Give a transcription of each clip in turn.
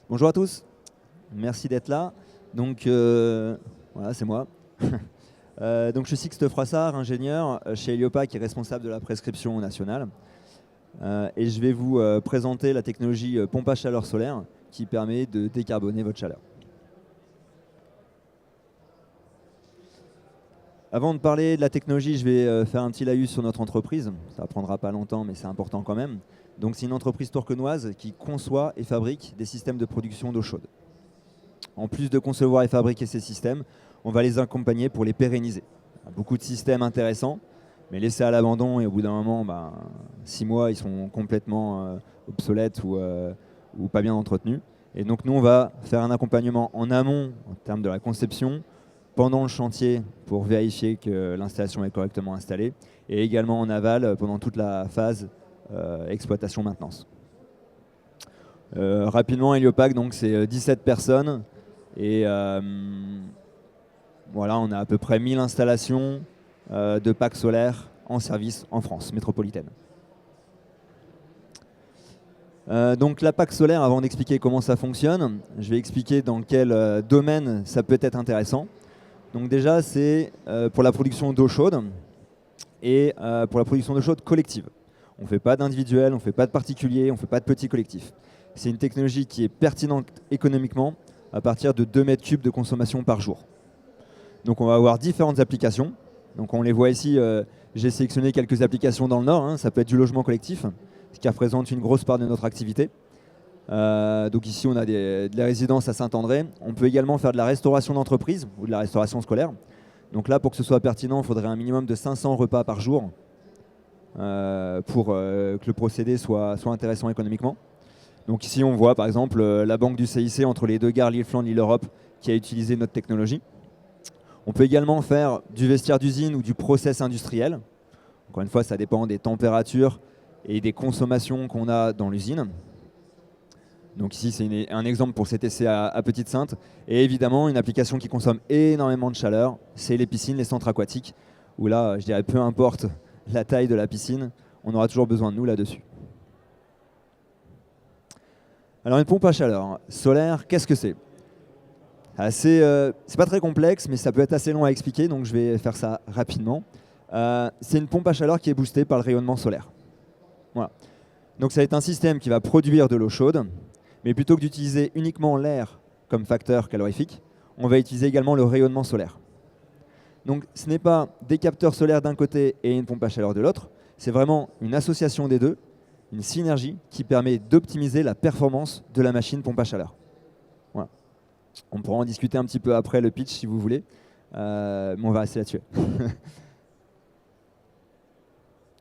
Bonjour à tous, merci d'être là. Donc, voilà, c'est moi. Donc, je suis Sixte Froissart, ingénieur chez Heliopac et responsable de la prescription nationale. Et je vais vous présenter la technologie pompe à chaleur solaire qui permet de décarboner votre chaleur. Avant de parler de la technologie, je vais faire un petit laïus sur notre entreprise. Ça ne prendra pas longtemps, mais c'est important quand même. Donc, c'est une entreprise tourquenoise qui conçoit et fabrique des systèmes de production d'eau chaude. En plus de concevoir et fabriquer ces systèmes, on va les accompagner pour les pérenniser. Beaucoup de systèmes intéressants, mais laissés à l'abandon et au bout d'un moment, 6 mois, ils sont complètement obsolètes ou pas bien entretenus. Et donc nous, on va faire un accompagnement en amont en termes de la conception, pendant le chantier pour vérifier que l'installation est correctement installée, et également en aval pendant toute la phase exploitation-maintenance. Rapidement, Heliopac, donc c'est 17 personnes. Et voilà, on a à peu près 1000 installations de packs solaires en service en France métropolitaine. Donc la PAC solaire, avant d'expliquer comment ça fonctionne, je vais expliquer dans quel domaine ça peut être intéressant. Donc déjà, c'est pour la production d'eau chaude et pour la production d'eau chaude collective. On ne fait pas d'individuel, on ne fait pas de particulier, on ne fait pas de petits collectifs. C'est une technologie qui est pertinente économiquement à partir de 2 mètres cubes de consommation par jour. Donc on va avoir différentes applications. Donc on les voit ici, j'ai sélectionné quelques applications dans le Nord. Ça peut être du logement collectif, ce qui représente une grosse part de notre activité. Donc ici on a de la résidence à Saint-André. On peut également faire de la restauration d'entreprise ou de la restauration scolaire. Donc là, pour que ce soit pertinent, il faudrait un minimum de 500 repas par jour pour que le procédé soit intéressant économiquement. Donc ici, on voit par exemple la banque du CIC entre les deux gares Lille-Flandre, Lille-Europe qui a utilisé notre technologie. On peut également faire du vestiaire d'usine ou du process industriel. Encore une fois, ça dépend des températures et des consommations qu'on a dans l'usine. Donc ici, c'est un exemple pour cet essai à Petite-Sainte. Et évidemment, une application qui consomme énormément de chaleur, c'est les piscines, les centres aquatiques, où là, je dirais, peu importe la taille de la piscine, on aura toujours besoin de nous là-dessus. Alors une pompe à chaleur solaire, qu'est-ce que c'est? C'est pas très complexe, mais ça peut être assez long à expliquer, donc je vais faire ça rapidement. C'est une pompe à chaleur qui est boostée par le rayonnement solaire. Voilà. Donc ça va être un système qui va produire de l'eau chaude, mais plutôt que d'utiliser uniquement l'air comme facteur calorifique, on va utiliser également le rayonnement solaire. Donc ce n'est pas des capteurs solaires d'un côté et une pompe à chaleur de l'autre, c'est vraiment une association des deux, une synergie qui permet d'optimiser la performance de la machine pompe à chaleur. Voilà. On pourra en discuter un petit peu après le pitch si vous voulez, mais on va rester là-dessus.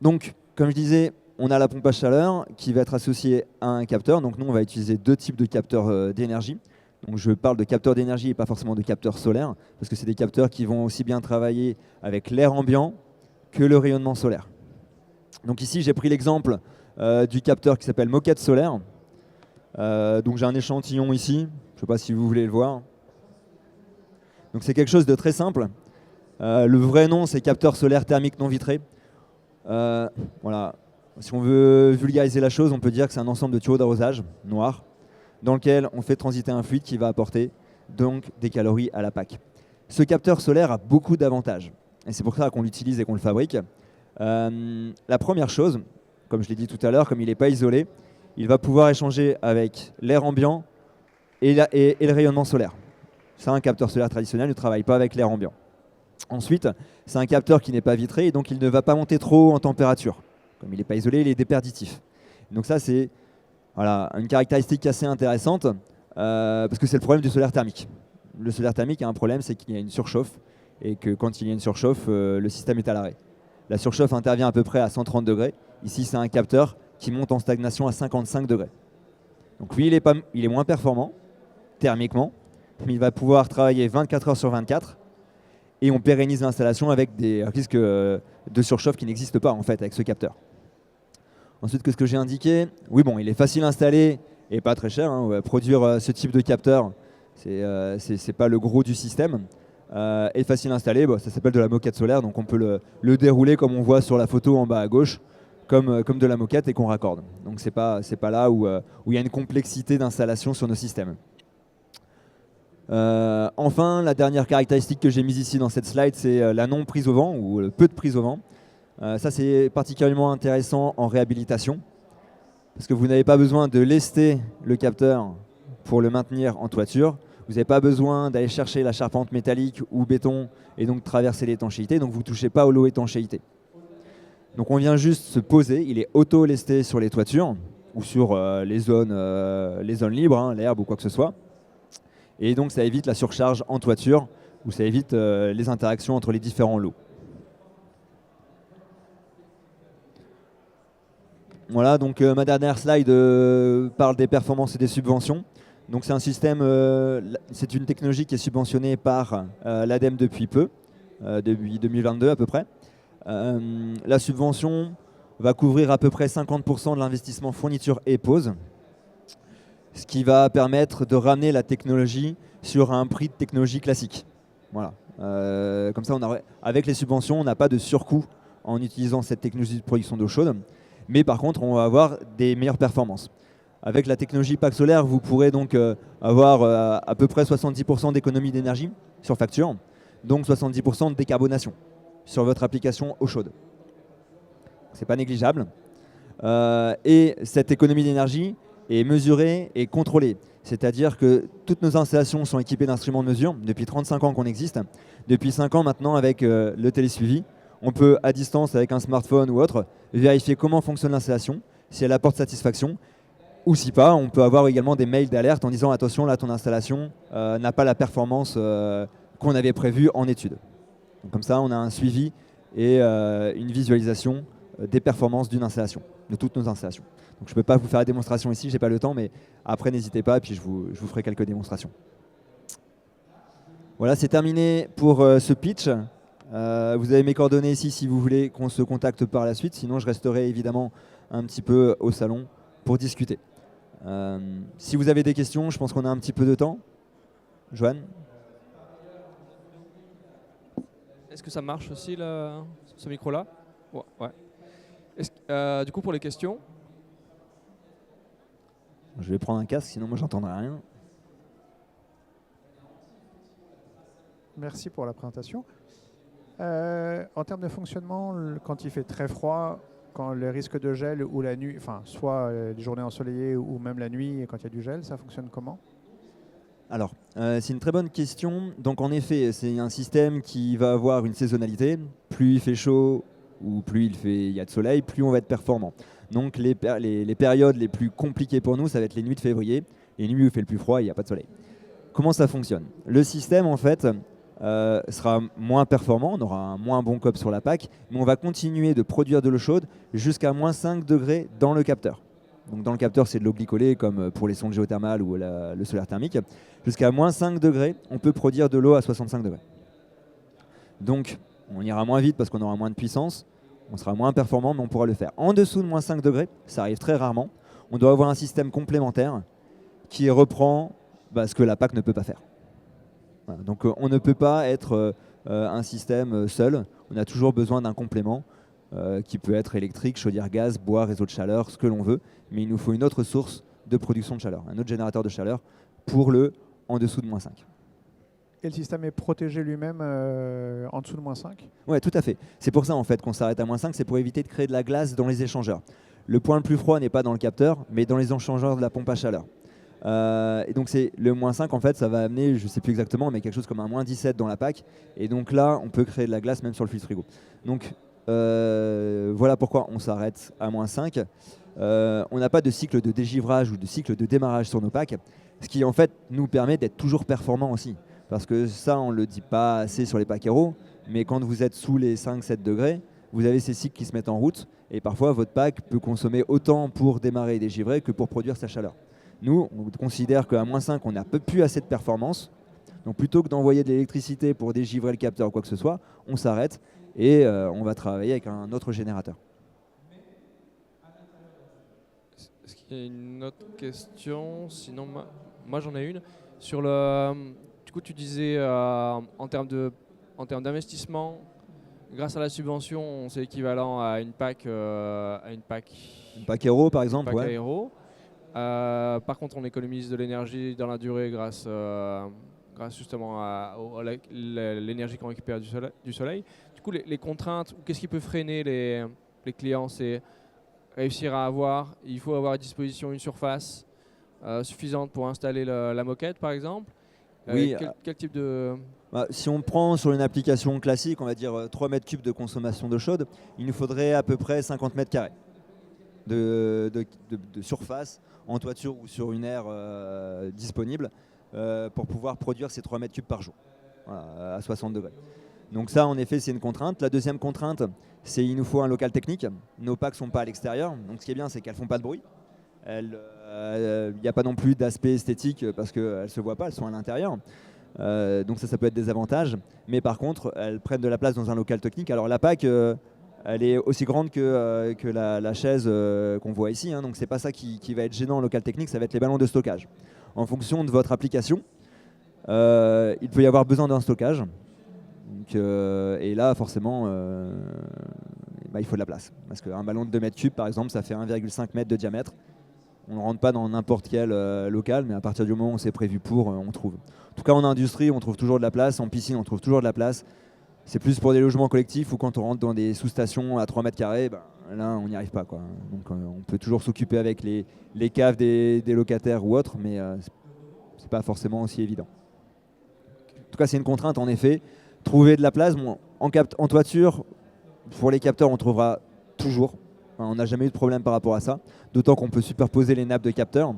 Donc, comme je disais, on a la pompe à chaleur qui va être associée à un capteur. Donc nous, on va utiliser 2 types de capteurs d'énergie. Donc je parle de capteurs d'énergie et pas forcément de capteurs solaires, parce que c'est des capteurs qui vont aussi bien travailler avec l'air ambiant que le rayonnement solaire. Donc ici, j'ai pris l'exemple du capteur qui s'appelle moquette solaire. Donc j'ai un échantillon ici, je ne sais pas si vous voulez le voir. Donc c'est quelque chose de très simple. Le vrai nom, c'est capteur solaire thermique non vitré. Voilà. Si on veut vulgariser la chose, on peut dire que c'est un ensemble de tuyaux d'arrosage noirs dans lequel on fait transiter un fluide qui va apporter donc des calories à la PAC. Ce capteur solaire a beaucoup d'avantages et c'est pour ça qu'on l'utilise et qu'on le fabrique. La première chose, comme je l'ai dit tout à l'heure, comme il n'est pas isolé, il va pouvoir échanger avec l'air ambiant et le rayonnement solaire. Ça, un capteur solaire traditionnel ne travaille pas avec l'air ambiant. Ensuite, c'est un capteur qui n'est pas vitré et donc il ne va pas monter trop en température. Comme il n'est pas isolé, il est déperditif. Donc ça, c'est une caractéristique assez intéressante parce que c'est le problème du solaire thermique. Le solaire thermique a un problème, c'est qu'il y a une surchauffe et que quand il y a une surchauffe, le système est à l'arrêt. La surchauffe intervient à peu près à 130 degrés. Ici, c'est un capteur qui monte en stagnation à 55 degrés. Donc lui, il est moins performant thermiquement, mais il va pouvoir travailler 24 heures sur 24 et on pérennise l'installation avec des risques de surchauffe qui n'existent pas en fait avec ce capteur. Ensuite, qu'est-ce que j'ai indiqué? Oui, bon, il est facile à installer et pas très cher. Produire ce type de capteur, c'est pas le gros du système. Et facile à installer, ça s'appelle de la moquette solaire, donc on peut le dérouler comme on voit sur la photo en bas à gauche. comme de la moquette et qu'on raccorde. Donc c'est pas là où il y a une complexité d'installation sur nos systèmes. Enfin, la dernière caractéristique que j'ai mise ici dans cette slide, c'est la non prise au vent ou le peu de prise au vent. Ça, c'est particulièrement intéressant en réhabilitation parce que vous n'avez pas besoin de lester le capteur pour le maintenir en toiture. Vous n'avez pas besoin d'aller chercher la charpente métallique ou béton et donc traverser l'étanchéité. Donc vous ne touchez pas au lot étanchéité. Donc on vient juste se poser. Il est auto-lesté sur les toitures ou sur les zones libres, hein, l'herbe ou quoi que ce soit. Et donc ça évite la surcharge en toiture ou ça évite les interactions entre les différents lots. Voilà, donc ma dernière slide parle des performances et des subventions. Donc c'est un système, c'est une technologie qui est subventionnée par l'ADEME depuis peu, depuis 2022 à peu près. La subvention va couvrir à peu près 50% de l'investissement fourniture et pose, ce qui va permettre de ramener la technologie sur un prix de technologie classique. Voilà. Comme ça, avec les subventions, on n'a pas de surcoût en utilisant cette technologie de production d'eau chaude. Mais par contre, on va avoir des meilleures performances. Avec la technologie pack solaire, vous pourrez donc avoir à peu près 70% d'économie d'énergie sur facture, donc 70% de décarbonation sur votre application eau chaude. Ce n'est pas négligeable. Et cette économie d'énergie est mesurée et contrôlée. C'est-à-dire que toutes nos installations sont équipées d'instruments de mesure depuis 35 ans qu'on existe. Depuis 5 ans maintenant avec le télésuivi, on peut à distance avec un smartphone ou autre vérifier comment fonctionne l'installation, si elle apporte satisfaction ou si pas. On peut avoir également des mails d'alerte en disant attention là ton installation n'a pas la performance qu'on avait prévue en étude. Donc, comme ça on a un suivi et une visualisation des performances d'une installation, de toutes nos installations. Donc je ne peux pas vous faire la démonstration ici, je n'ai pas le temps, mais après n'hésitez pas et puis je vous ferai quelques démonstrations. Voilà, c'est terminé pour ce pitch. Vous avez mes coordonnées ici si vous voulez qu'on se contacte par la suite. Sinon, je resterai évidemment un petit peu au salon pour discuter. Si vous avez des questions, je pense qu'on a un petit peu de temps. Joanne ? Est-ce que ça marche aussi, ce micro-là ? Ouais. Du coup, pour les questions ? Je vais prendre un casque, sinon moi, j'entendrai rien. Merci pour la présentation. En termes de fonctionnement, quand il fait très froid, quand le risque de gel ou la nuit, enfin soit les journées ensoleillées ou même la nuit quand il y a du gel, ça fonctionne comment ? Alors, c'est une très bonne question. Donc en effet, c'est un système qui va avoir une saisonnalité. Plus il fait chaud ou plus il y a de soleil, plus on va être performant. Donc les périodes les plus compliquées pour nous, ça va être les nuits de février, les nuits où il fait le plus froid et il n'y a pas de soleil. Comment ça fonctionne ? Le système, en fait, sera moins performant, on aura un moins bon COP sur la PAC, mais on va continuer de produire de l'eau chaude jusqu'à moins 5 degrés dans le capteur. Donc dans le capteur, c'est de l'eau glycolée comme pour les sondes géothermales ou le solaire thermique. Jusqu'à moins 5 degrés, on peut produire de l'eau à 65 degrés. Donc on ira moins vite parce qu'on aura moins de puissance, on sera moins performant, mais on pourra le faire. En dessous de moins 5 degrés, ça arrive très rarement, on doit avoir un système complémentaire qui reprend ce que la PAC ne peut pas faire. Voilà, donc on ne peut pas être un système seul, on a toujours besoin d'un complément qui peut être électrique, chaudière gaz, bois, réseau de chaleur, ce que l'on veut, mais il nous faut une autre source de production de chaleur, un autre générateur de chaleur pour le en dessous de moins 5. Et le système est protégé lui-même en dessous de moins 5 ? Oui, tout à fait. C'est pour ça en fait qu'on s'arrête à moins 5, c'est pour éviter de créer de la glace dans les échangeurs. Le point le plus froid n'est pas dans le capteur, mais dans les échangeurs de la pompe à chaleur. Et donc c'est le moins 5 en fait, ça va amener, je ne sais plus exactement, mais quelque chose comme un moins 17 dans la PAC. Et donc là, on peut créer de la glace même sur le filtre frigo. Donc voilà pourquoi on s'arrête à moins 5. On n'a pas de cycle de dégivrage ou de cycle de démarrage sur nos packs, ce qui en fait nous permet d'être toujours performants aussi. Parce que ça, on ne le dit pas assez sur les packs Aero, mais quand vous êtes sous les 5-7 degrés, vous avez ces cycles qui se mettent en route et parfois votre pack peut consommer autant pour démarrer et dégivrer que pour produire sa chaleur. Nous, on considère qu'à moins 5, on n'a plus assez de performance. Donc plutôt que d'envoyer de l'électricité pour dégivrer le capteur ou quoi que ce soit, on s'arrête et on va travailler avec un autre générateur. Est-ce qu'il y a une autre question ? Sinon, moi j'en ai une. Sur le, du coup, tu disais en termes d'investissement, grâce à la subvention, c'est équivalent à une PAC, Une PAC Aéro, par exemple. PAC Ouais. aéro. Par contre, on économise de l'énergie dans la durée grâce justement à l'énergie qu'on récupère du soleil. Du coup, les contraintes, qu'est-ce qui peut freiner les clients, c'est réussir à il faut avoir à disposition une surface suffisante pour installer la moquette, par exemple. Oui, Quel type de... Si on prend sur une application classique, on va dire 3 mètres cubes de consommation d'eau chaude, il nous faudrait à peu près 50 mètres carrés de surface en toiture ou sur une aire disponible pour pouvoir produire ces 3 mètres cubes par jour, voilà, à 60 degrés. Donc ça, en effet, c'est une contrainte. La deuxième contrainte, c'est qu'il nous faut un local technique. Nos packs ne sont pas à l'extérieur. Donc ce qui est bien, c'est qu'elles ne font pas de bruit. Il n'y a pas non plus d'aspect esthétique parce qu'elles ne se voient pas, elles sont à l'intérieur. Donc ça peut être des avantages. Mais par contre, elles prennent de la place dans un local technique. Alors la PAC, elle est aussi grande que la chaise qu'on voit ici. Hein. Donc c'est pas ça qui va être gênant en local technique, ça va être les ballons de stockage. En fonction de votre application, il peut y avoir besoin d'un stockage. Donc, et là, forcément, il faut de la place. Parce qu'un ballon de 2 mètres cubes, par exemple, ça fait 1,5 mètre de diamètre. On ne rentre pas dans n'importe quel local, mais à partir du moment où c'est prévu pour, on trouve. En tout cas, en industrie, on trouve toujours de la place. En piscine, on trouve toujours de la place. C'est plus pour des logements collectifs ou quand on rentre dans des sous-stations à 3 mètres carrés, là, on n'y arrive pas, quoi. Donc, on peut toujours s'occuper avec les caves des locataires ou autres, mais ce n'est pas forcément aussi évident. En tout cas, c'est une contrainte, en effet. Trouver de la place, en toiture, pour les capteurs, on trouvera toujours. On n'a jamais eu de problème par rapport à ça, d'autant qu'on peut superposer les nappes de capteurs.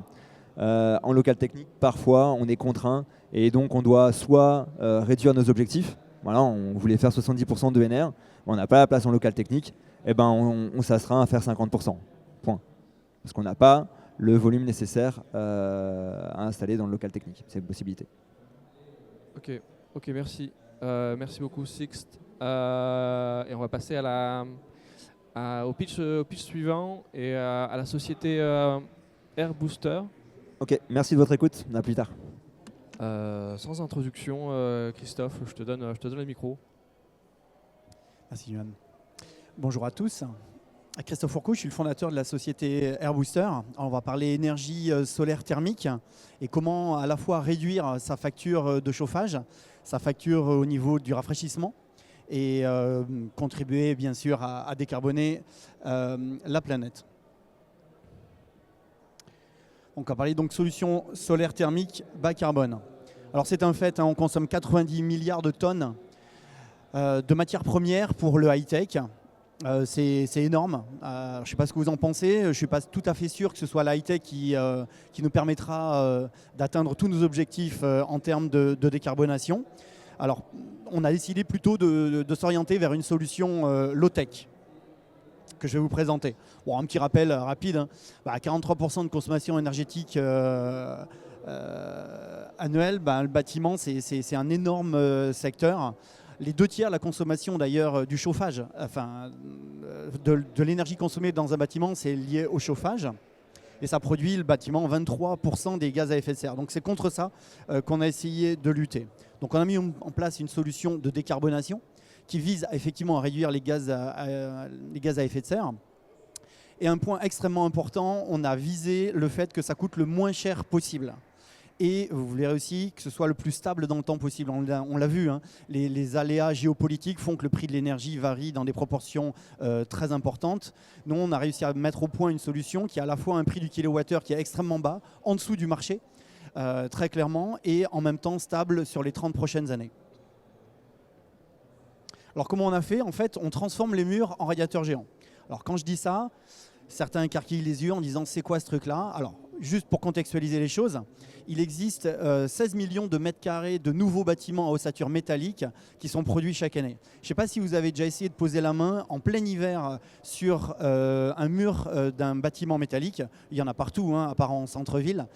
En local technique, parfois, on est contraint et donc on doit soit réduire nos objectifs. Voilà, on voulait faire 70% de NR, on n'a pas la place en local technique, et on s'astreint à faire 50%. Point. Parce qu'on n'a pas le volume nécessaire à installer dans le local technique. C'est une possibilité. Ok, merci. Merci beaucoup, Sixte. Et on va passer au pitch suivant et à la société Air Booster. Ok, merci de votre écoute. À plus tard. Sans introduction, Christophe, je te donne le micro. Merci, Johan. Bonjour à tous. Christophe Fourcault, je suis le fondateur de la société Air Booster. Alors, on va parler énergie solaire thermique et comment à la fois réduire sa facture de chauffage, sa facture au niveau du rafraîchissement et contribuer bien sûr à décarboner la planète. On va parler donc solution solaire thermique bas carbone. Alors c'est un fait, on consomme 90 milliards de tonnes de matières premières pour le high-tech. C'est énorme. Je ne sais pas ce que vous en pensez. Je ne suis pas tout à fait sûr que ce soit la high-tech qui nous permettra d'atteindre tous nos objectifs en termes de décarbonation. Alors, on a décidé plutôt de s'orienter vers une solution low-tech que je vais vous présenter. Bon, un petit rappel rapide. Hein. 43% de consommation énergétique annuelle. Le bâtiment, c'est un énorme secteur. Les 2/3 de la consommation d'ailleurs du chauffage, enfin de l'énergie consommée dans un bâtiment, c'est lié au chauffage. Et ça produit le bâtiment 23% des gaz à effet de serre. Donc c'est contre ça qu'on a essayé de lutter. Donc on a mis en place une solution de décarbonation qui vise effectivement à réduire les gaz à effet de serre. Et un point extrêmement important, on a visé le fait que ça coûte le moins cher possible. Et vous verrez aussi que ce soit le plus stable dans le temps possible. On l'a vu, hein, les aléas géopolitiques font que le prix de l'énergie varie dans des proportions très importantes. Nous, on a réussi à mettre au point une solution qui a à la fois un prix du kilowattheure qui est extrêmement bas, en dessous du marché, très clairement, et en même temps stable sur les 30 prochaines années. Alors comment on a fait? En fait, on transforme les murs en radiateurs géants. Alors quand je dis ça, certains écarquillent les yeux en disant c'est quoi ce truc-là? Alors, juste pour contextualiser les choses, il existe 16 millions de mètres carrés de nouveaux bâtiments à ossature métallique qui sont produits chaque année. Je ne sais pas si vous avez déjà essayé de poser la main en plein hiver sur un mur d'un bâtiment métallique. Il y en a partout, hein, à part en centre-ville.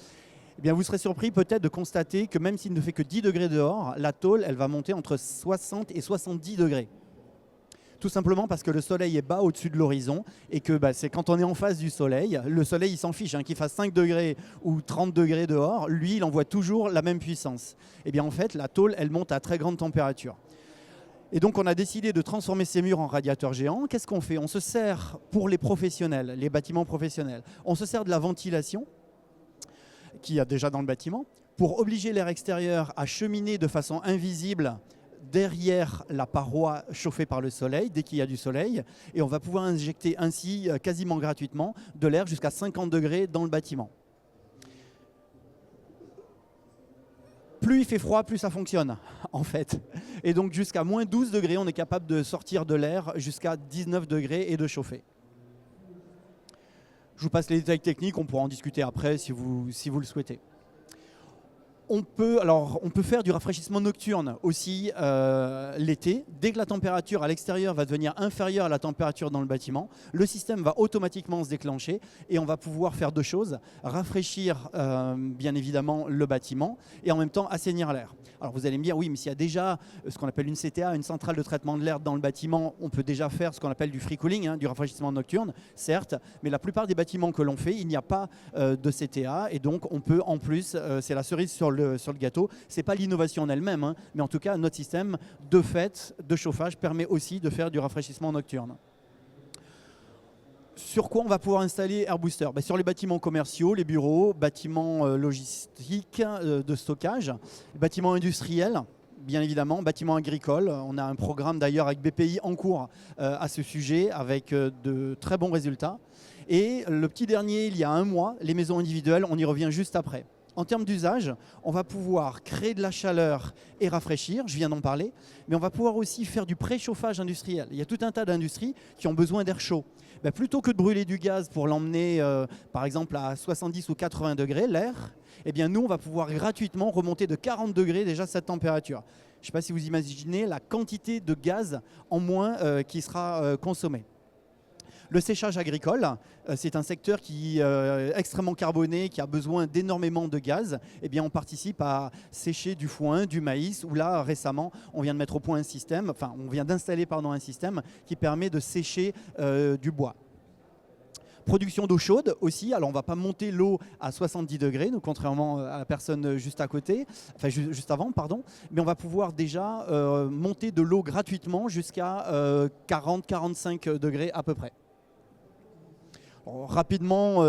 Eh bien, vous serez surpris peut-être de constater que même s'il ne fait que 10 degrés dehors, la tôle, elle va monter entre 60 et 70 degrés. Tout simplement parce que le soleil est bas au-dessus de l'horizon et que c'est quand on est en face du soleil, le soleil il s'en fiche, hein, qu'il fasse 5 degrés ou 30 degrés dehors, lui il envoie toujours la même puissance. Et bien en fait la tôle elle monte à très grande température. Et donc on a décidé de transformer ces murs en radiateurs géants. Qu'est-ce qu'on fait? On se sert pour les professionnels, les bâtiments professionnels, on se sert de la ventilation qu'il y a déjà dans le bâtiment pour obliger l'air extérieur à cheminer de façon invisible derrière la paroi chauffée par le soleil dès qu'il y a du soleil, et on va pouvoir injecter ainsi quasiment gratuitement de l'air jusqu'à 50 degrés dans le bâtiment. Plus il fait froid, plus ça fonctionne en fait. Et donc jusqu'à moins 12 degrés, on est capable de sortir de l'air jusqu'à 19 degrés et de chauffer. Je vous passe les détails techniques, on pourra en discuter après si vous le souhaitez. On peut faire du rafraîchissement nocturne aussi l'été. Dès que la température à l'extérieur va devenir inférieure à la température dans le bâtiment, le système va automatiquement se déclencher et on va pouvoir faire deux choses. Rafraîchir bien évidemment le bâtiment et en même temps assainir l'air. Alors vous allez me dire, oui, mais s'il y a déjà ce qu'on appelle une CTA, une centrale de traitement de l'air dans le bâtiment, on peut déjà faire ce qu'on appelle du free cooling, hein, du rafraîchissement nocturne, certes, mais la plupart des bâtiments que l'on fait, il n'y a pas de CTA et donc on peut en plus, c'est la cerise sur le gâteau, ce n'est pas l'innovation en elle-même, hein, mais en tout cas notre système de fait de chauffage permet aussi de faire du rafraîchissement nocturne. Sur quoi on va pouvoir installer AirBooster? Sur les bâtiments commerciaux, les bureaux, bâtiments logistiques, de stockage, bâtiments industriels, bien évidemment, bâtiments agricoles. On a un programme d'ailleurs avec BPI en cours à ce sujet avec de très bons résultats. Et le petit dernier, il y a un mois, les maisons individuelles, on y revient juste après. En termes d'usage, on va pouvoir créer de la chaleur et rafraîchir, je viens d'en parler, mais on va pouvoir aussi faire du préchauffage industriel. Il y a tout un tas d'industries qui ont besoin d'air chaud. Plutôt que de brûler du gaz pour l'emmener par exemple à 70 ou 80 degrés, l'air, eh bien nous on va pouvoir gratuitement remonter de 40 degrés déjà cette température. Je ne sais pas si vous imaginez la quantité de gaz en moins qui sera consommée. Le séchage agricole, c'est un secteur qui est extrêmement carboné, qui a besoin d'énormément de gaz. Eh bien, on participe à sécher du foin, du maïs, où là, récemment, on vient de mettre au point un système, enfin, on vient d'installer un système qui permet de sécher du bois. Production d'eau chaude aussi, alors on ne va pas monter l'eau à 70 degrés, nous, contrairement à la personne juste à côté, enfin juste avant, pardon, mais on va pouvoir déjà monter de l'eau gratuitement jusqu'à 40-45 degrés à peu près. Rapidement,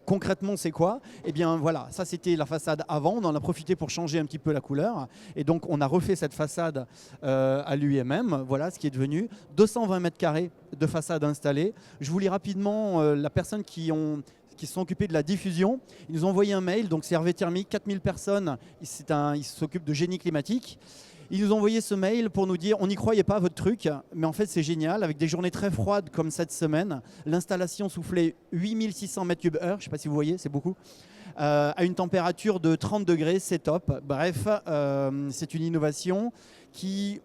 concrètement, c'est quoi? Eh bien voilà, ça c'était la façade avant, on en a profité pour changer un petit peu la couleur. Et donc on a refait cette façade à l'UMM, voilà ce qui est devenu. 220 mètres carrés de façade installée. Je vous lis rapidement la personne qui se sont occupés de la diffusion. Ils nous ont envoyé un mail, donc c'est Hervé Thermique, 4000 personnes, ils s'occupent de génie climatique. Ils nous ont envoyé ce mail pour nous dire on n'y croyait pas à votre truc, mais en fait c'est génial, avec des journées très froides comme cette semaine. L'installation soufflait 8600 m3/h, je ne sais pas si vous voyez, c'est beaucoup, à une température de 30 degrés, c'est top. Bref, c'est une innovation qui...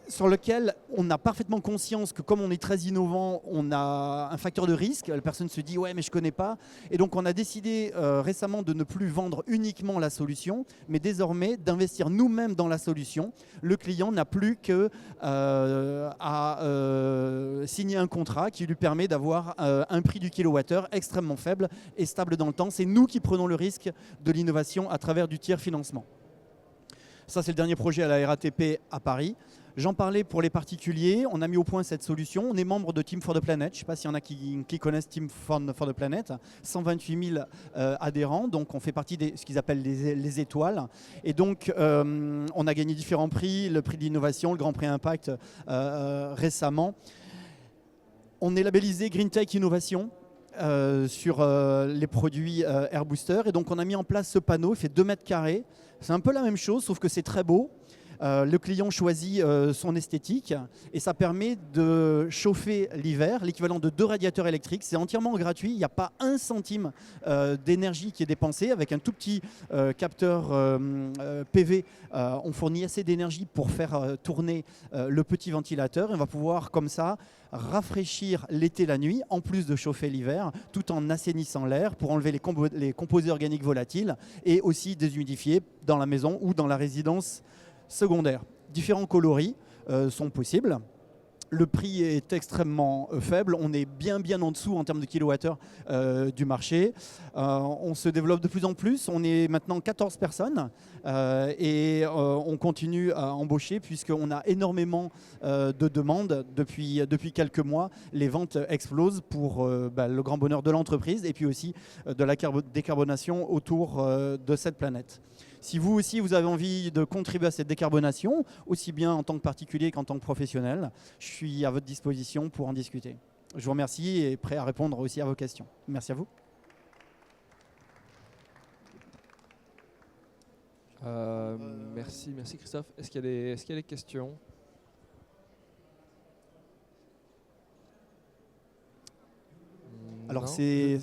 sur lequel on a parfaitement conscience que comme on est très innovant, on a un facteur de risque. La personne se dit « ouais, mais je ne connais pas ». Et donc, on a décidé récemment de ne plus vendre uniquement la solution, mais désormais d'investir nous-mêmes dans la solution. Le client n'a plus qu'à signer un contrat qui lui permet d'avoir un prix du kilowattheure extrêmement faible et stable dans le temps. C'est nous qui prenons le risque de l'innovation à travers du tiers financement. Ça, c'est le dernier projet à la RATP à Paris. J'en parlais pour les particuliers. On a mis au point cette solution. On est membre de Team for the Planet. Je ne sais pas s'il y en a qui connaissent Team for the Planet. 128 000 adhérents. Donc, on fait partie de ce qu'ils appellent les étoiles. Et donc, on a gagné différents prix. Le prix de l'innovation, le Grand Prix Impact récemment. On est labellisé Green Tech Innovation. Sur les produits AirBooster. Et donc, on a mis en place ce panneau. Il fait 2 mètres carrés. C'est un peu la même chose, sauf que c'est très beau. Le client choisit son esthétique et ça permet de chauffer l'hiver, l'équivalent de 2 radiateurs électriques. C'est entièrement gratuit, il n'y a pas un centime d'énergie qui est dépensé. Avec un tout petit capteur PV, on fournit assez d'énergie pour faire tourner le petit ventilateur. Et on va pouvoir comme ça rafraîchir l'été la nuit, en plus de chauffer l'hiver, tout en assainissant l'air pour enlever les composés organiques volatiles et aussi déshumidifier dans la maison ou dans la résidence secondaire. Différents coloris sont possibles. Le prix est extrêmement faible, on est bien en dessous en termes de kilowattheure du marché. On se développe de plus en plus, on est maintenant 14 personnes et on continue à embaucher puisqu'on a énormément de demandes depuis quelques mois. Les ventes explosent pour le grand bonheur de l'entreprise et puis aussi de la décarbonation autour de cette planète. Si vous aussi vous avez envie de contribuer à cette décarbonation, aussi bien en tant que particulier qu'en tant que professionnel, je suis à votre disposition pour en discuter. Je vous remercie et prêt à répondre aussi à vos questions. Merci à vous. Merci Christophe. Est-ce qu'il y a des questions? Alors c'est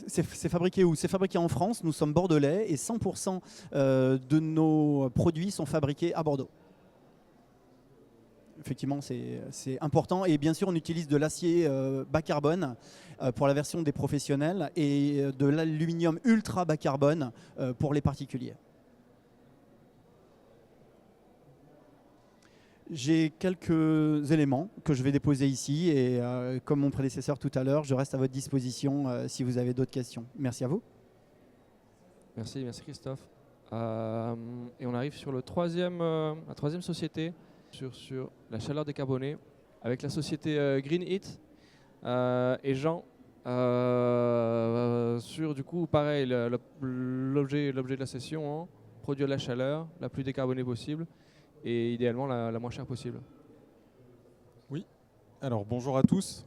fabriqué où? C'est fabriqué en France, nous sommes bordelais et 100% de nos produits sont fabriqués à Bordeaux. Effectivement, c'est important et bien sûr on utilise de l'acier bas carbone pour la version des professionnels et de l'aluminium ultra bas carbone pour les particuliers. J'ai quelques éléments que je vais déposer ici et comme mon prédécesseur tout à l'heure, je reste à votre disposition si vous avez d'autres questions. Merci à vous. Merci Christophe. Et on arrive sur la troisième société sur la chaleur décarbonée avec la société Green Heat et Jean sur du coup pareil l'objet de la session, hein, produire de la chaleur la plus décarbonée possible et idéalement la moins chère possible. Oui, alors bonjour à tous.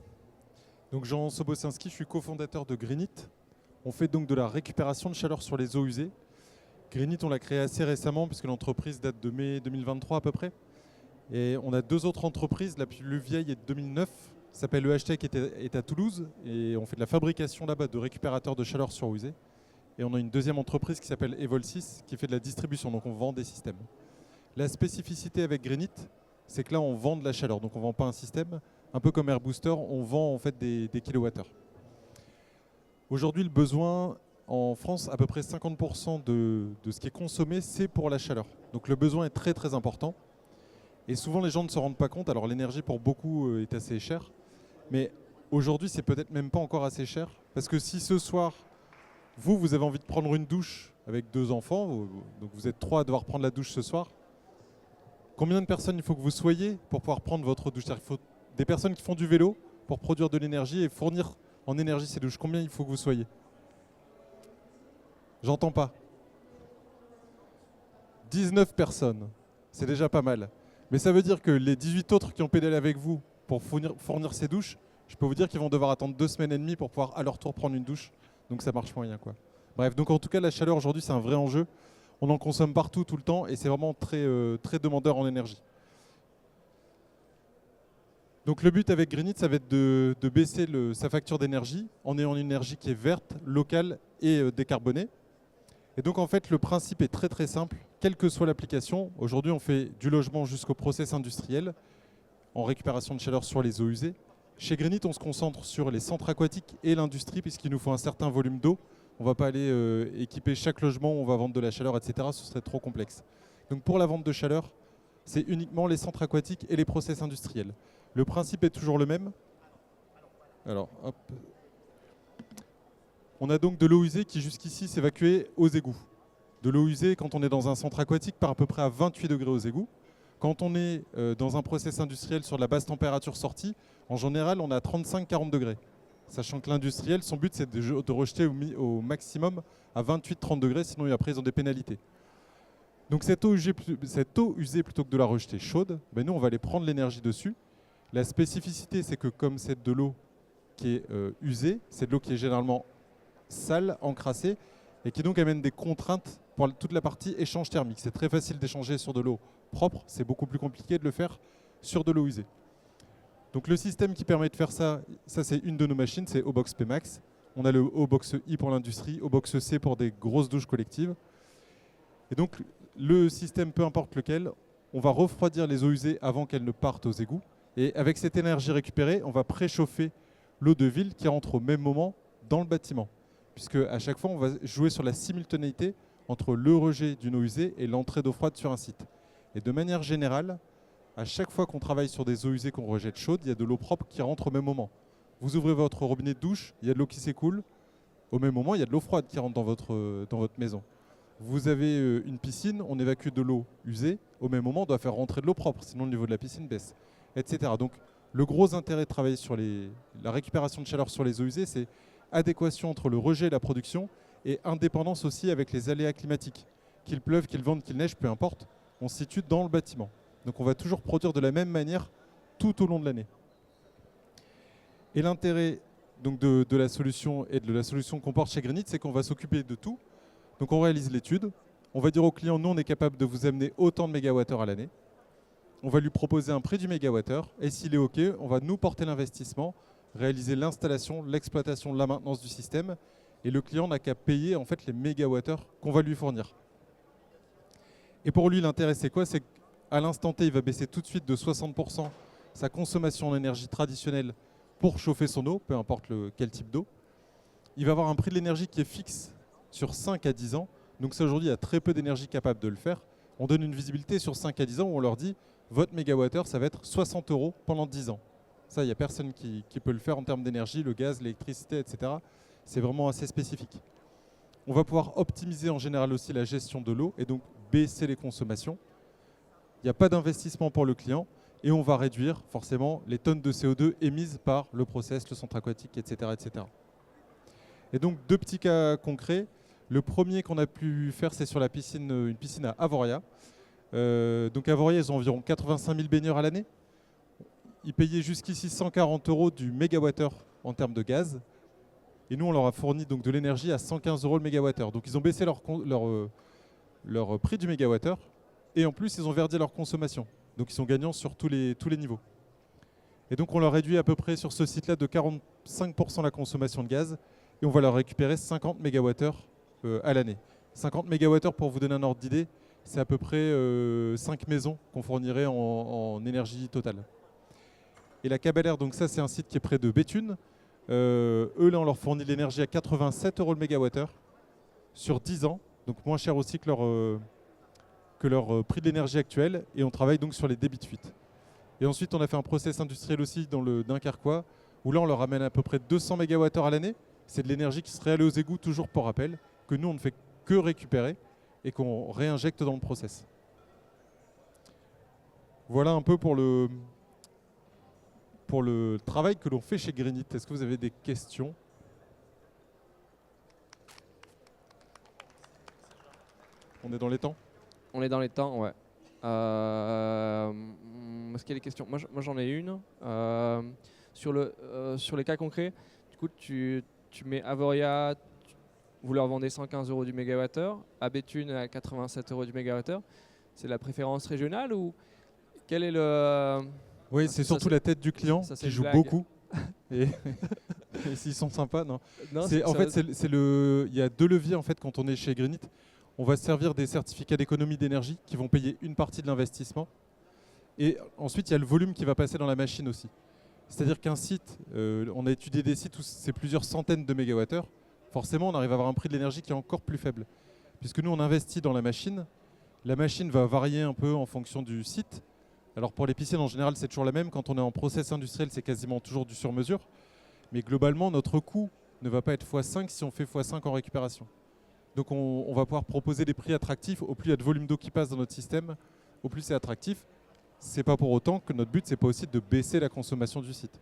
Donc Jean Sobocinski, je suis cofondateur de Green Heat. On fait donc de la récupération de chaleur sur les eaux usées. Green Heat, on l'a créé assez récemment puisque l'entreprise date de mai 2023 à peu près. Et on a 2 autres entreprises, la plus vieille est de 2009, s'appelle EHTech et est à Toulouse. Et on fait de la fabrication là-bas de récupérateurs de chaleur sur eau usée. Et on a une deuxième entreprise qui s'appelle Evol6 qui fait de la distribution, donc on vend des systèmes. La spécificité avec Green Heat, c'est que là on vend de la chaleur, donc on ne vend pas un système. Un peu comme Air Booster, on vend en fait des kilowattheures. Aujourd'hui, le besoin en France, à peu près 50% de ce qui est consommé, c'est pour la chaleur. Donc le besoin est très très important. Et souvent les gens ne se rendent pas compte, alors l'énergie pour beaucoup est assez chère, mais aujourd'hui c'est peut-être même pas encore assez cher. Parce que si ce soir, vous avez envie de prendre une douche avec 2 enfants, donc vous êtes 3 à devoir prendre la douche ce soir, combien de personnes il faut que vous soyez pour pouvoir prendre votre douche? C'est-à-dire qu'il faut des personnes qui font du vélo pour produire de l'énergie et fournir en énergie ces douches. Combien il faut que vous soyez? J'entends pas. 19 personnes. C'est déjà pas mal. Mais ça veut dire que les 18 autres qui ont pédalé avec vous pour fournir ces douches, je peux vous dire qu'ils vont devoir attendre 2 semaines et demie pour pouvoir à leur tour prendre une douche. Donc ça marche moyen, quoi. Bref, donc en tout cas la chaleur aujourd'hui c'est un vrai enjeu. On en consomme partout, tout le temps, et c'est vraiment très, très demandeur en énergie. Donc le but avec Green Heat, ça va être de baisser sa facture d'énergie en ayant une énergie qui est verte, locale et décarbonée. Et donc en fait, le principe est très très simple, quelle que soit l'application. Aujourd'hui, on fait du logement jusqu'au process industriel en récupération de chaleur sur les eaux usées. Chez Green Heat, on se concentre sur les centres aquatiques et l'industrie puisqu'il nous faut un certain volume d'eau. On ne va pas aller équiper chaque logement où on va vendre de la chaleur, etc. Ce serait trop complexe. Donc pour la vente de chaleur, c'est uniquement les centres aquatiques et les process industriels. Le principe est toujours le même. Alors, hop. On a donc de l'eau usée qui jusqu'ici s'évacuait aux égouts. De l'eau usée quand on est dans un centre aquatique part à peu près à 28 degrés aux égouts. Quand on est dans un process industriel sur la basse température sortie, en général on est à 35-40 degrés. Sachant que l'industriel, son but c'est de rejeter au maximum à 28-30 degrés, sinon après ils ont des pénalités. Donc cette eau usée plutôt que de la rejeter chaude, ben nous on va aller prendre l'énergie dessus. La spécificité c'est que comme c'est de l'eau qui est usée, c'est de l'eau qui est généralement sale, encrassée, et qui donc amène des contraintes pour toute la partie échange thermique. C'est très facile d'échanger sur de l'eau propre, c'est beaucoup plus compliqué de le faire sur de l'eau usée. Donc le système qui permet de faire ça, c'est une de nos machines, c'est Obox Pmax. On a le Obox I pour l'industrie, Obox C pour des grosses douches collectives. Et donc le système, peu importe lequel, on va refroidir les eaux usées avant qu'elles ne partent aux égouts. Et avec cette énergie récupérée, on va préchauffer l'eau de ville qui rentre au même moment dans le bâtiment. Puisque à chaque fois, on va jouer sur la simultanéité entre le rejet d'une eau usée et l'entrée d'eau froide sur un site. Et de manière générale, à chaque fois qu'on travaille sur des eaux usées qu'on rejette chaudes, il y a de l'eau propre qui rentre au même moment. Vous ouvrez votre robinet de douche, il y a de l'eau qui s'écoule. Au même moment, il y a de l'eau froide qui rentre dans votre maison. Vous avez une piscine, on évacue de l'eau usée. Au même moment, on doit faire rentrer de l'eau propre, sinon le niveau de la piscine baisse, etc. Donc, le gros intérêt de travailler sur la récupération de chaleur sur les eaux usées, c'est adéquation entre le rejet et la production et indépendance aussi avec les aléas climatiques. Qu'il pleuve, qu'il vente, qu'il neige, peu importe, on se situe dans le bâtiment. Donc, on va toujours produire de la même manière tout au long de l'année. Et l'intérêt donc de la solution et de la solution qu'on porte chez Greenit, c'est qu'on va s'occuper de tout. Donc on réalise l'étude, on va dire au client, nous on est capable de vous amener autant de mégawattheures à l'année. On va lui proposer un prix du mégawattheure et s'il est OK, on va nous porter l'investissement, réaliser l'installation, l'exploitation, la maintenance du système et le client n'a qu'à payer en fait les mégawattheures qu'on va lui fournir. Et pour lui, l'intérêt c'est quoi? C'est qu'à l'instant T, il va baisser tout de suite de 60% sa consommation en énergie traditionnelle pour chauffer son eau, peu importe quel type d'eau. Il va avoir un prix de l'énergie qui est fixe sur 5 à 10 ans. Donc ça, aujourd'hui, il y a très peu d'énergie capable de le faire. On donne une visibilité sur 5 à 10 ans où on leur dit votre mégawattheure, ça va être 60 € pendant 10 ans. Ça, il n'y a personne qui peut le faire en termes d'énergie, le gaz, l'électricité, etc. C'est vraiment assez spécifique. On va pouvoir optimiser en général aussi la gestion de l'eau et donc baisser les consommations. Il n'y a pas d'investissement pour le client. Et on va réduire forcément les tonnes de CO2 émises par le process, le centre aquatique, etc. etc. Et donc 2 petits cas concrets. Le premier qu'on a pu faire, c'est sur la piscine, une piscine à Avoria. Donc Avoria, ils ont environ 85 000 baigneurs à l'année. Ils payaient jusqu'ici 140 € du mégawattheure en termes de gaz. Et nous, on leur a fourni donc de l'énergie à 115 € le mégawattheure. Donc ils ont baissé leur prix du mégawattheure. Et en plus, ils ont verdi leur consommation. Donc ils sont gagnants sur tous les niveaux. Et donc on leur réduit à peu près sur ce site-là de 45% la consommation de gaz et on va leur récupérer 50 MWh à l'année. 50 MWh, pour vous donner un ordre d'idée, c'est à peu près 5 maisons qu'on fournirait en énergie totale. Et la Cabalère, donc ça c'est un site qui est près de Béthune. Eux là on leur fournit l'énergie à 87 € le mégawattheure sur 10 ans, donc moins cher aussi que leur prix de l'énergie actuel et on travaille donc sur les débits de fuite. Et ensuite on a fait un process industriel aussi dans le Dunkerquois où là on leur amène à peu près 200 MWh à l'année. C'est de l'énergie qui serait allée aux égouts toujours pour rappel, que nous on ne fait que récupérer et qu'on réinjecte dans le process. Voilà un peu pour le travail que l'on fait chez Greenit. Est-ce que vous avez des questions? On est dans les temps? On est dans les temps, ouais. Est-ce qu'il y a des questions? Moi j'en ai une. Sur les cas concrets, du coup, tu mets Avoria, vous leur vendez 115 € du mégawattheure, à Béthune à 87 € du mégawattheure. C'est la préférence régionale ou quel est le... Oui, c'est surtout la tête du client qui joue beaucoup. Et s'ils sont sympas, non. Il y a 2 leviers en fait quand on est chez Greenit. On va se servir des certificats d'économie d'énergie qui vont payer une partie de l'investissement. Et ensuite, il y a le volume qui va passer dans la machine aussi. C'est-à-dire qu'un site, on a étudié des sites où c'est plusieurs centaines de mégawattheures. Forcément, on arrive à avoir un prix de l'énergie qui est encore plus faible. Puisque nous, on investit dans la machine. La machine va varier un peu en fonction du site. Alors pour les piscines, en général, c'est toujours la même. Quand on est en process industriel, c'est quasiment toujours du sur-mesure. Mais globalement, notre coût ne va pas être x5 si on fait x5 en récupération. Donc on va pouvoir proposer des prix attractifs. Au plus il y a de volume d'eau qui passe dans notre système, au plus c'est attractif. C'est pas pour autant que notre but, c'est pas aussi de baisser la consommation du site.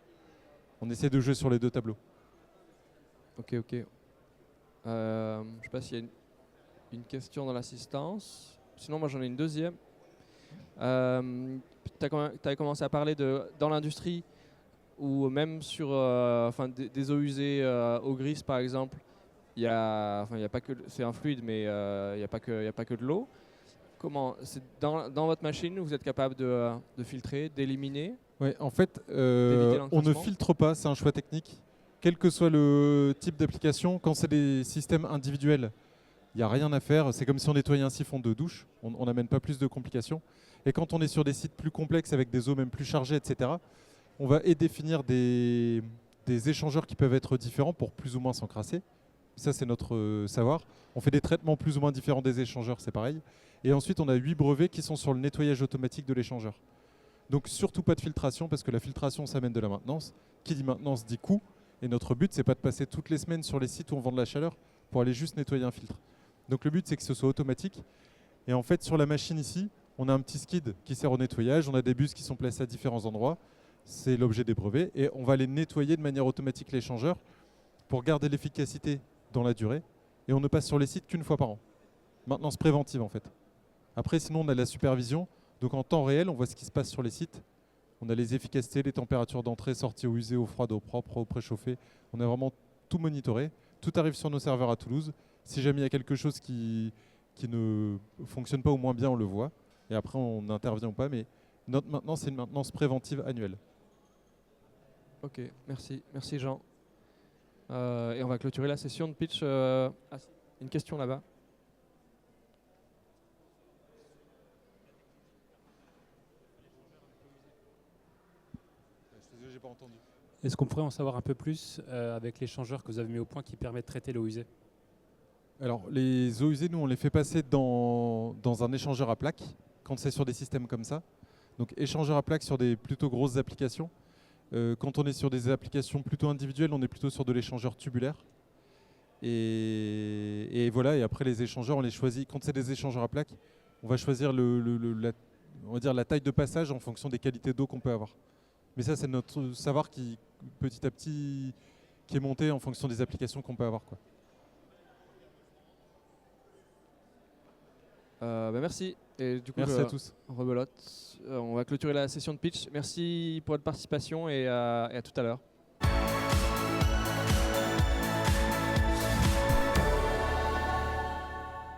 On essaie de jouer sur les 2 tableaux. Ok. Je sais pas s'il y a une question dans l'assistance. Sinon, moi j'en ai une deuxième. Tu as commencé à parler dans l'industrie ou même sur des eaux usées, eau grise par exemple. Il y a pas que, c'est un fluide, mais il n'y a pas que de l'eau. Comment, dans votre machine, vous êtes capable de filtrer, d'éliminer? Oui, en fait, on ne filtre pas, c'est un choix technique. Quel que soit le type d'application, quand c'est des systèmes individuels, il n'y a rien à faire. C'est comme si on nettoyait un siphon de douche, on n'amène pas plus de complications. Et quand on est sur des sites plus complexes, avec des eaux même plus chargées, etc., on va définir des échangeurs qui peuvent être différents pour plus ou moins s'encrasser. Ça, c'est notre savoir. On fait des traitements plus ou moins différents des échangeurs, c'est pareil. Et ensuite, on a 8 brevets qui sont sur le nettoyage automatique de l'échangeur. Donc surtout pas de filtration, parce que la filtration, ça mène de la maintenance. Qui dit maintenance dit coût. Et notre but, c'est pas de passer toutes les semaines sur les sites où on vend de la chaleur pour aller juste nettoyer un filtre. Donc le but, c'est que ce soit automatique. Et en fait, sur la machine ici, on a un petit skid qui sert au nettoyage. On a des bus qui sont placés à différents endroits. C'est l'objet des brevets. Et on va les nettoyer de manière automatique, l'échangeur, pour garder l'efficacité dans la durée. Et on ne passe sur les sites qu'une fois par an. Maintenance préventive, en fait. Après, sinon, on a la supervision. Donc en temps réel, on voit ce qui se passe sur les sites. On a les efficacités, les températures d'entrée, sortie, eau usée, eau froide, eau propre, eau préchauffée. On a vraiment tout monitoré. Tout arrive sur nos serveurs à Toulouse. Si jamais il y a quelque chose qui ne fonctionne pas ou moins bien, on le voit. Et après, on n'intervient pas. Mais notre maintenance, c'est une maintenance préventive annuelle. Ok, merci. Merci Jean. Et on va clôturer la session de pitch. Une question là-bas. J'ai pas entendu. Est-ce qu'on pourrait en savoir un peu plus avec l'échangeur que vous avez mis au point qui permet de traiter l'eau usée? Alors, les eaux usées, nous, on les fait passer dans un échangeur à plaques, quand c'est sur des systèmes comme ça. Donc, échangeur à plaques sur des plutôt grosses applications. Quand on est sur des applications plutôt individuelles, on est plutôt sur de l'échangeur tubulaire. Et voilà, et après, les échangeurs, on les choisit. Quand c'est des échangeurs à plaques, on va choisir on va dire la taille de passage en fonction des qualités d'eau qu'on peut avoir. Mais ça, c'est notre savoir qui, petit à petit, qui est monté en fonction des applications qu'on peut avoir, quoi. Merci. Et du coup, Merci à tous. rebelote. On va clôturer la session de pitch. Merci pour votre participation et à tout à l'heure.